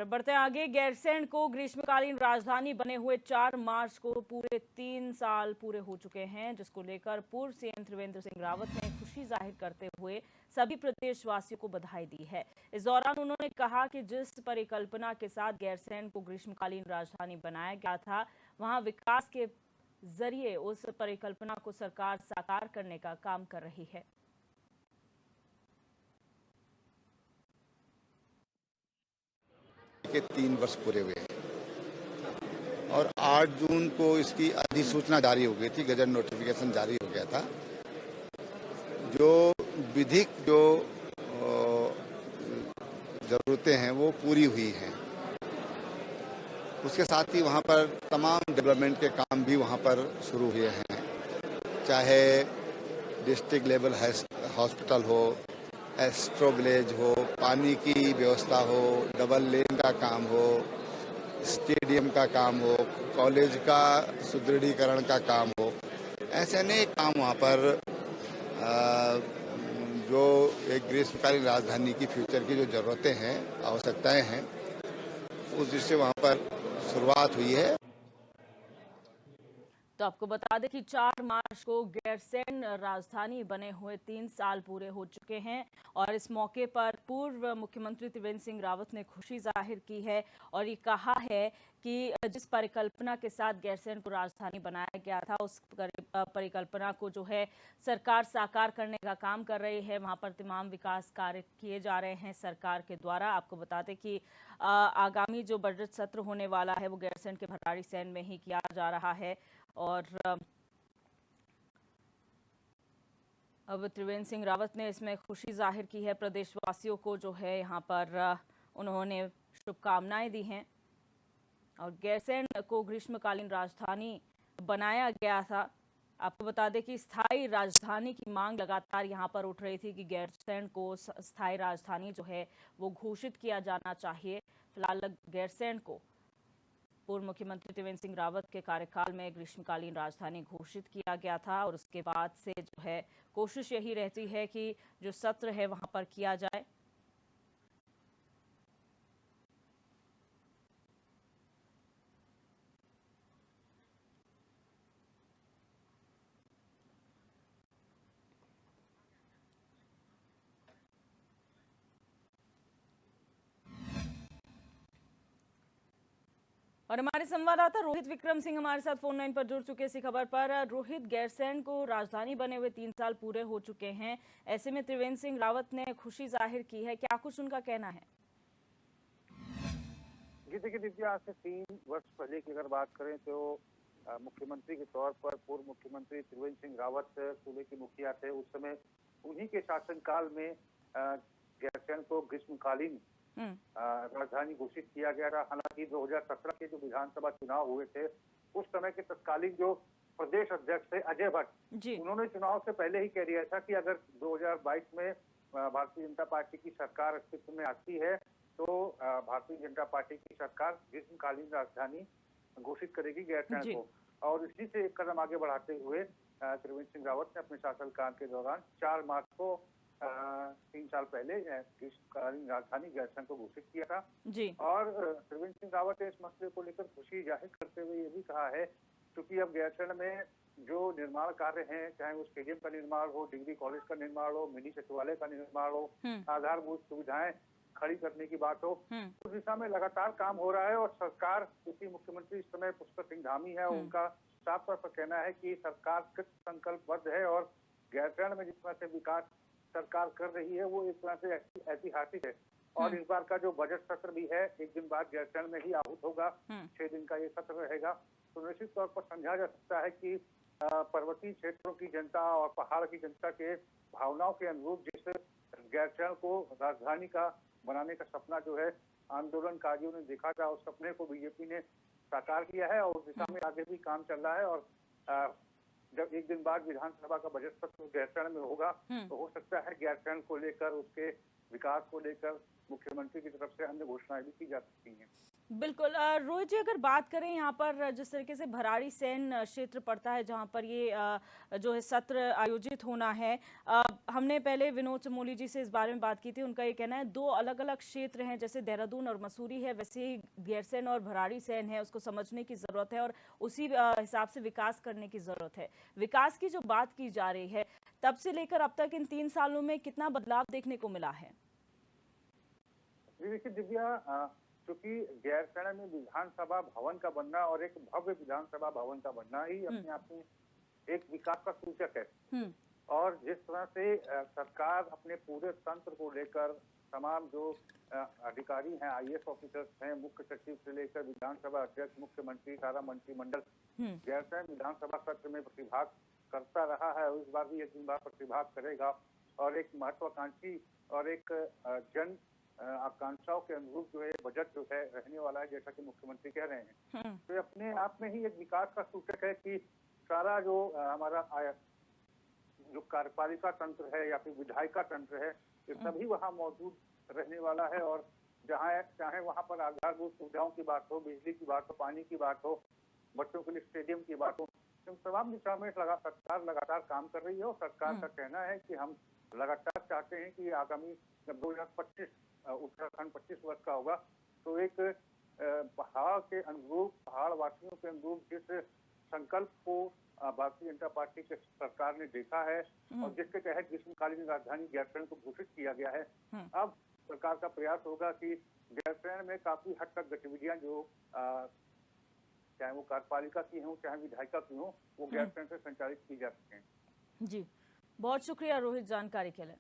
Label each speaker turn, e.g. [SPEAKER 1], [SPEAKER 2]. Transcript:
[SPEAKER 1] और बढ़ते आगे, गैरसैंण को ग्रीष्मकालीन राजधानी बने हुए 4 मार्च को पूरे 3 साल पूरे हो चुके हैं, जिसको लेकर पूर्व सीएम त्रिवेंद्र सिंह रावत ने खुशी जाहिर करते हुए सभी प्रदेशवासियों को बधाई दी है। इस दौरान उन्होंने कहा कि जिस परिकल्पना के साथ गैरसैंण को ग्रीष्मकालीन राजधानी बनाया गया था, वहां विकास के जरिए उस परिकल्पना को सरकार साकार करने का काम कर रही है।
[SPEAKER 2] के 3 वर्ष पूरे हुए हैं और 8 जून को इसकी अधिसूचना जारी हो गई थी, गजट नोटिफिकेशन जारी हो गया था। जो विधिक जो जरूरतें हैं वो पूरी हुई हैं। उसके साथ ही वहाँ पर तमाम डेवलपमेंट के काम भी वहाँ पर शुरू हुए हैं, चाहे डिस्ट्रिक्ट लेवल हॉस्पिटल हो, एस्ट्रो विलेज हो, पानी की व्यवस्था हो, डबल लेन का काम हो, स्टेडियम का काम हो, कॉलेज का सुदृढ़ीकरण का काम हो, ऐसे अनेक काम वहाँ पर जो एक ग्रीष्मकालीन राजधानी की फ्यूचर की जो ज़रूरतें हैं, आवश्यकताएं हैं, उस दृष्टि से वहाँ पर शुरुआत हुई है।
[SPEAKER 1] तो आपको बता दें कि 4 मार्च को गैरसैंण राजधानी बने हुए 3 साल पूरे हो चुके हैं और इस मौके पर पूर्व मुख्यमंत्री त्रिवेंद्र सिंह रावत ने खुशी जाहिर की है और ये कहा है कि जिस परिकल्पना के साथ गैरसैंण को राजधानी बनाया गया था, उस परिकल्पना को जो है सरकार साकार करने का काम कर रही है। वहां पर तमाम विकास कार्य किए जा रहे हैं सरकार के द्वारा। आपको बता दें कि आगामी जो बजट सत्र होने वाला है वो गैरसैंण के भराड़ीसैंण में ही किया जा रहा है और अब त्रिवेंद्र सिंह रावत ने इसमें खुशी जाहिर की है। प्रदेशवासियों को जो है यहाँ पर उन्होंने शुभकामनाएं दी हैं और गैरसैंण को ग्रीष्मकालीन राजधानी बनाया गया था। आपको बता दें कि स्थायी राजधानी की मांग लगातार यहाँ पर उठ रही थी कि गैरसैंण को स्थायी राजधानी जो है वो घोषित किया जाना चाहिए। फिलहाल गैरसैंण को पूर्व मुख्यमंत्री त्रिवेंद्र सिंह रावत के कार्यकाल में ग्रीष्मकालीन राजधानी घोषित किया गया था और उसके बाद से जो है कोशिश यही रहती है कि जो सत्र है वहां पर किया जाए। और हमारे संवाददाता रोहित विक्रम सिंह हमारे साथ फोन लाइन पर जुड़ चुके इसी खबर पर। रोहित, गैरसैंण को राजधानी बने हुए 3 साल पूरे हो चुके हैं, ऐसे में त्रिवेंद्र सिंह रावत ने खुशी जाहिर की है, क्या कुछ उनका कहना है?
[SPEAKER 3] जी देखिए दिव्या, आज से 3 वर्ष पहले की अगर बात करें तो मुख्यमंत्री के तौर पर पूर्व मुख्यमंत्री त्रिवेंद्र सिंह रावत सूबे के मुखिया थे। उस समय उन्हीं के शासनकाल में गैरसैंण को ग्रीष्मकालीन राजधानी घोषित किया गया था। हालांकि 2017 के जो विधानसभा चुनाव हुए थे, उस समय के तत्कालीन जो प्रदेश अध्यक्ष थे अजय भट्ट, उन्होंने चुनाव से पहले ही कह दिया था कि अगर 2022 में भारतीय जनता पार्टी की सरकार अस्तित्व में आती है तो भारतीय जनता पार्टी की सरकार ग्रीष्मकालीन राजधानी घोषित करेगी गैरसैंण को। और इसी से एक कदम आगे बढ़ाते हुए त्रिवेंद्र सिंह रावत ने अपने शासनकाल के दौरान 4 मार्च को 3 साल पहले ग्रीष्मकालीन राजधानी गैरसैंण को घोषित किया था। और त्रिवेंद्र सिंह रावत ने इस मसले को लेकर खुशी जाहिर करते हुए ये भी कहा है, क्योंकि अब गैरसैंण में जो निर्माण कार्य हैं, चाहे वो स्टेडियम का निर्माण हो, डिग्री कॉलेज का निर्माण हो, मिनी सचिवालय का निर्माण हो, आधारभूत सुविधाएं खड़ी करने की बात हो, उस दिशा में लगातार काम हो रहा है। और सरकार, क्योंकि मुख्यमंत्री इस समय पुष्कर सिंह धामी है, उनका साफ तौर पर कहना है कि सरकार कृत संकल्पबद्ध है और गैरसैंण में जिस तरह से विकास सरकार कर रही है वो एक तरह से ऐतिहासिक है। और इस बार का जो बजट सत्र भी है, एक दिन बाद गैरसैंण में ही आहूत होगा, 6 दिन का ये सत्र रहेगा। तो निश्चित तौर पर समझा जा सकता है कि पर्वतीय क्षेत्रों की जनता और पहाड़ की जनता के भावनाओं के अनुरूप जिस गैरसैंण को राजधानी का बनाने का सपना जो है आंदोलनकारियों ने देखा था, उस सपने को बीजेपी ने साकार किया है और उस दिशा में आगे भी काम चल रहा है। और जब एक दिन बाद विधानसभा का बजट सत्र गैरसैंण में होगा तो हो सकता है गैरसैंण को लेकर, उसके विकास को लेकर मुख्यमंत्री की तरफ से अन्य घोषणाएं भी की जा सकती हैं।
[SPEAKER 1] बिल्कुल रोहित जी, अगर बात करें यहाँ पर जिस तरीके से भराड़ीसैंण क्षेत्र पड़ता है जहाँ पर ये जो है सत्र आयोजित होना है, हमने पहले विनोद चमोली जी से इस बारे में बात की थी। उनका ये कहना है दो अलग अलग क्षेत्र हैं, जैसे देहरादून और मसूरी है, वैसे ही गैरसैंण और भराड़ीसैंण है, उसको समझने की ज़रूरत है और उसी हिसाब से विकास करने की ज़रूरत है। विकास की जो बात की जा रही है, तब से लेकर अब तक इन 3 सालों में कितना बदलाव देखने को मिला है?
[SPEAKER 3] जी देखिए दिव्या, क्योंकि गैरसैंण में विधानसभा भवन का बनना और एक भव्य विधानसभा भवन का बनना ही अपने आप में एक विकास का सूचक है। और जिस तरह से सरकार अपने पूरे तंत्र को लेकर तमाम जो अधिकारी हैं, आईएएस ऑफिसर्स हैं, मुख्य सचिव से लेकर विधानसभा अध्यक्ष, मुख्यमंत्री, सारा मंत्रिमंडल गैरसैंण विधानसभा सत्र में प्रतिभाग करता रहा है और इस बार भी एक दिन बार प्रतिभाग करेगा। और एक महत्वाकांक्षी और एक जन आकांक्षाओं के अनुरूप जो है बजट जो है रहने वाला है, जैसा कि मुख्यमंत्री कह रहे हैं। तो अपने आप में ही एक विकास का सूचक है कि सारा जो हमारा जो कार्यपालिका तंत्र है या फिर विधायिका तंत्र है, ये सभी वहाँ मौजूद रहने वाला है। और जहाँ चाहे वहाँ पर आधारभूत सुविधाओं की बात हो, बिजली की बात हो, पानी की बात हो, बच्चों के लिए स्टेडियम की बात हो, इन तमाम दिशा में सरकार लगातार काम कर रही है। और सरकार का कहना है कि हम लगातार चाहते हैं कि आगामी जब 2025 उत्तराखंड 25 वर्ष का होगा, तो एक पहाड़ के अनुरूप, पहाड़ वासियों के अनुरूप जिस संकल्प को भारतीय जनता पार्टी के सरकार ने देखा है और जिसके तहत ग्रीष्मकालीन राजधानी गैरसैंण को घोषित किया गया है, अब सरकार का प्रयास होगा कि गैरसैंण में काफी हद तक गतिविधियां जो चाहे वो कार्यपालिका की हों, चाहे विधायिका की हों, वो गैरसैंण से संचालित की जा सकें।
[SPEAKER 1] जी, बहुत शुक्रिया रोहित जानकारी के लिए।